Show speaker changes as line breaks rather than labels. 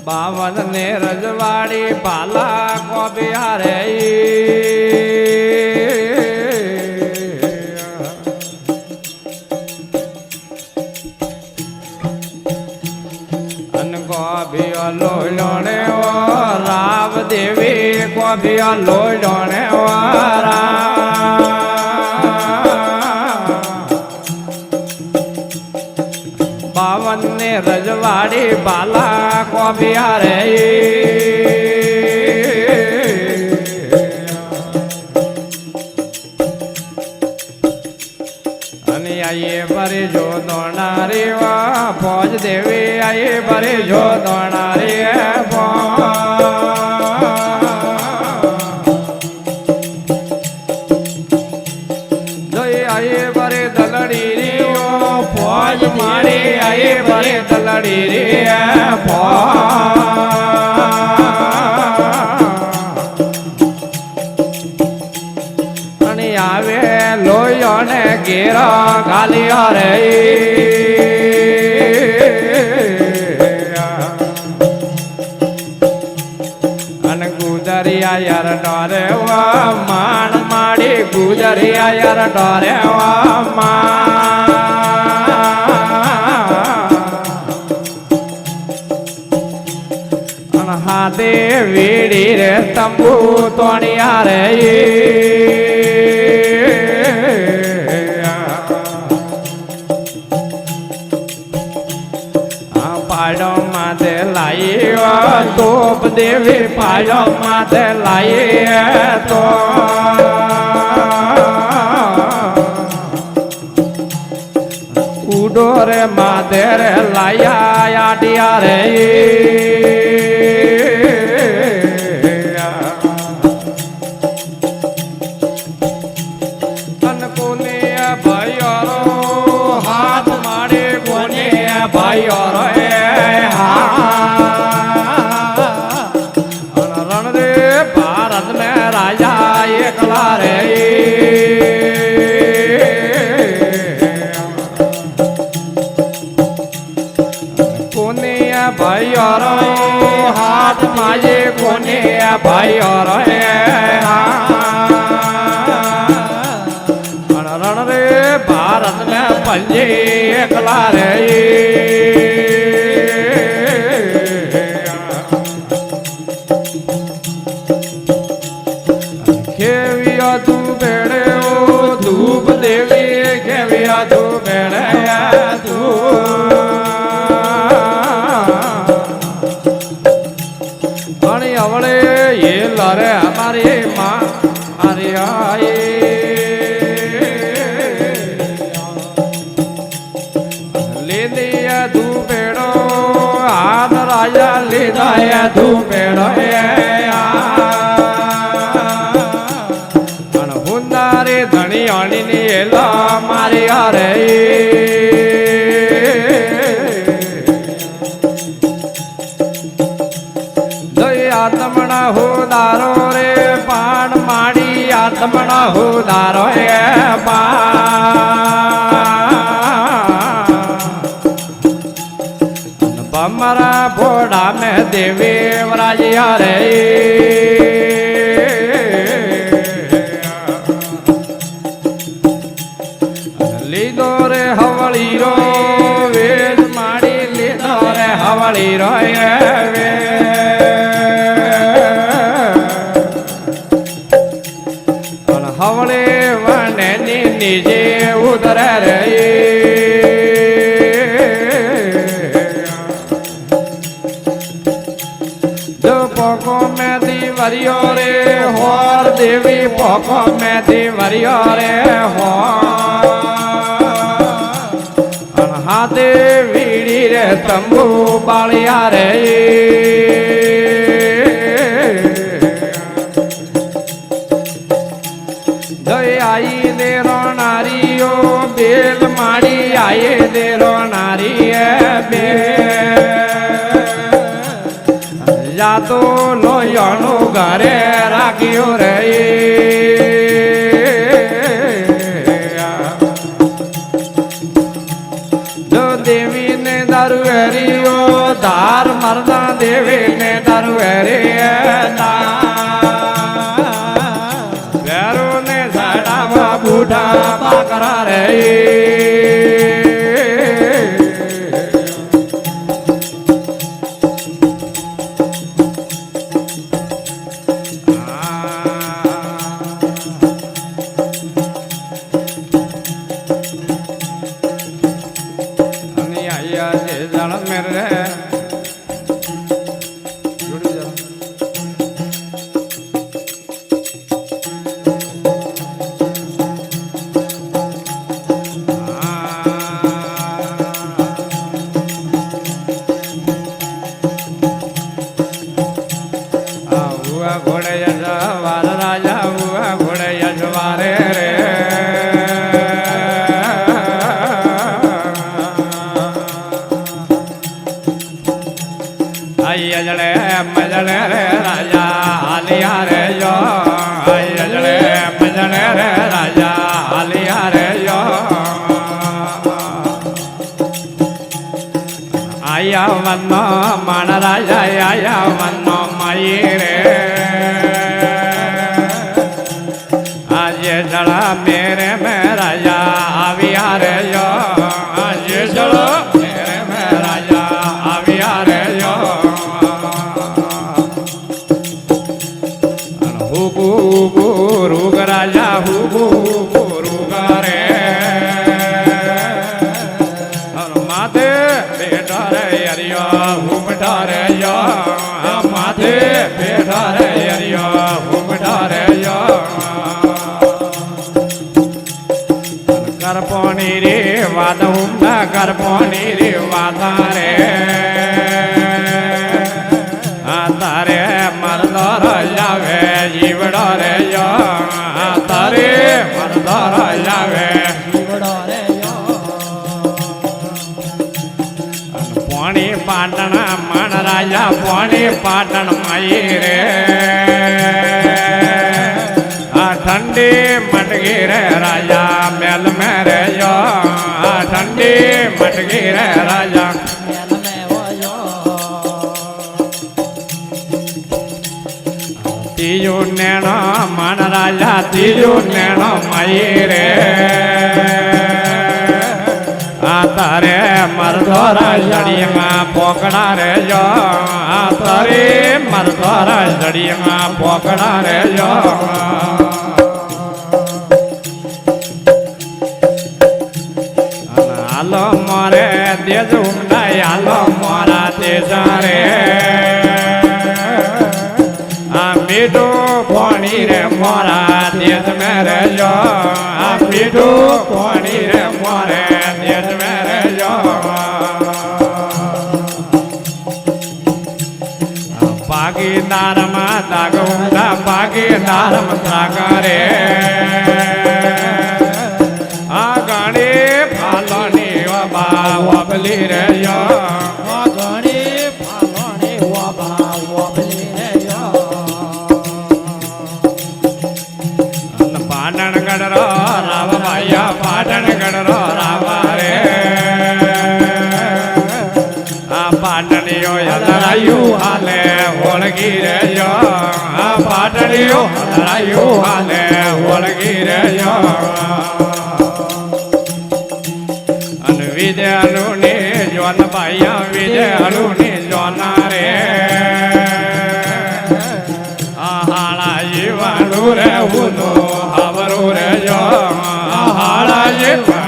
बावन ने रजवाड़ी बाला को बिहारे लोने राव देवी को भी लोने वारा बावन ने रजवाड़ी बाला को बिहारे आइए बरे जो दोनारी वा फौज देवी आइए बरे जो दोनारी आइए बरे दलड़ी रे फौज मारी आइए बरे दलड़ी रे आवे लोयो ने घेरा गालिया रे अन गुजरिया यार डरे वा मान माड़ी गुजरिया यार डरे वा मान हाथे वीड़ी रे तंबू तोड़िया रे पाड़ो माथे लाई तोप देवी पाड़ो माथे लाई तो उडो रे माथे रे लाया आटिया रे कोने भाई और हाथ मारे कोने भाई और रण रे भारत में राजा एकला रे कोने भाई और हाथ माजे कोने भाई और रण रे भारत में पंजे एकला रे खेविया तू बेड़े ओ धूप देवी खेविया तू बेड़े तू पानी अवड़े ये लरे हमारी माँ हमारी आई ले दिया तू बेड़ो आद राजा ले दिया तू बेड़ो धनी आनी नीला मारी आ रही आत्मना हो दारो रे पान माड़ी आत्मना हो दारो बमरा बोड़ा में देवी राजिया रे लीदो रे हवली रो वेद माड़ी लीदो रे हवली रो हवले वने निजे उधर रे जो पोको में दीवरियो रे होर देवी पोको में दीवरियो रे हो हाथे वीड़ी रे तंबू बालिया रे जय आई दे रो नारियो बेल माड़ी आए दे रो नारी बेल जा तो लोयणु घरे राखियो रे जो देवी ने दारू हरियो ધાર મરદા દેવી ને તારું વેરી વેરો ને સાડામાં બુઢા પાકરા રે ઘોડે યજવાર રાજા હુઆ ઘોડે યજવારે રે અયજળે મજળે રે રાજા હાલિયા રે યો અયજળે મજળે રે રાજા હાલિયા રે યો આયા વન્નો માણ રાજા આયા વન્નો માઈ રે આજે જળા મેરે મે રાજા આવ્યા રે યો આજે જળા મેરે મે રાજા આવ્યા રે યો હુબુ હુબુ રૂગ રાજા હુબુ હુબુ રૂગ રે માથે બેઠા રે હરિયો હુમઠા રે યો માથે બેઠા રે હરિયો હુમઠા રે યો કરપોની રે વાદ હુમના કરપોની રે વાદા રે તારે મરદો રજાવે જીવડો રે યો તારે મરદો રજાવે જીવડો રે યો પોણી પાટણ મણ રાજા પોણી પાટણ માઈ રે ઠંડી મટકી રે રાજા મેલ મે રે યો ઠંડી મટકી રે રાજા મેલ મે યો ત્રીજું નેણો મણ રાજા ત્રીજું નેણો માઈ રે તારે મરદો રાજડીમાં પોકડા રે જો તારે મરદો રાજડીમાં પોકડા રે જો હાલો મોરે તેજ ઉમડાય હાલો મોરા તેજા રે આ મીઠું પાણી રે મોરા તેજ મે રે જો આ મીઠું પાણી રે મોરે તેજ મે રે જો ભાગીદારમાં દાગ ઉમડા ભાગીદારમાં દાગ રે વબલી રે યો ઘણી ફાલણી વબા વબલી રે યો પાટણગઢ રો રાવ ભાઈયા પાટણગઢ રો રાવા રે આ પાટણીઓ હલરાયું હાલે ઓળગી રે યો આ પાટણીઓ હલરાયું હાલે ઓળગી રે યો વિદ્યાલુ ને જોન ભાઈયા વિદ્યાલુ ને જોના રે હાળા જીવાણુ રે ઉનો હાવરું રે જો હાળા જીવાણુ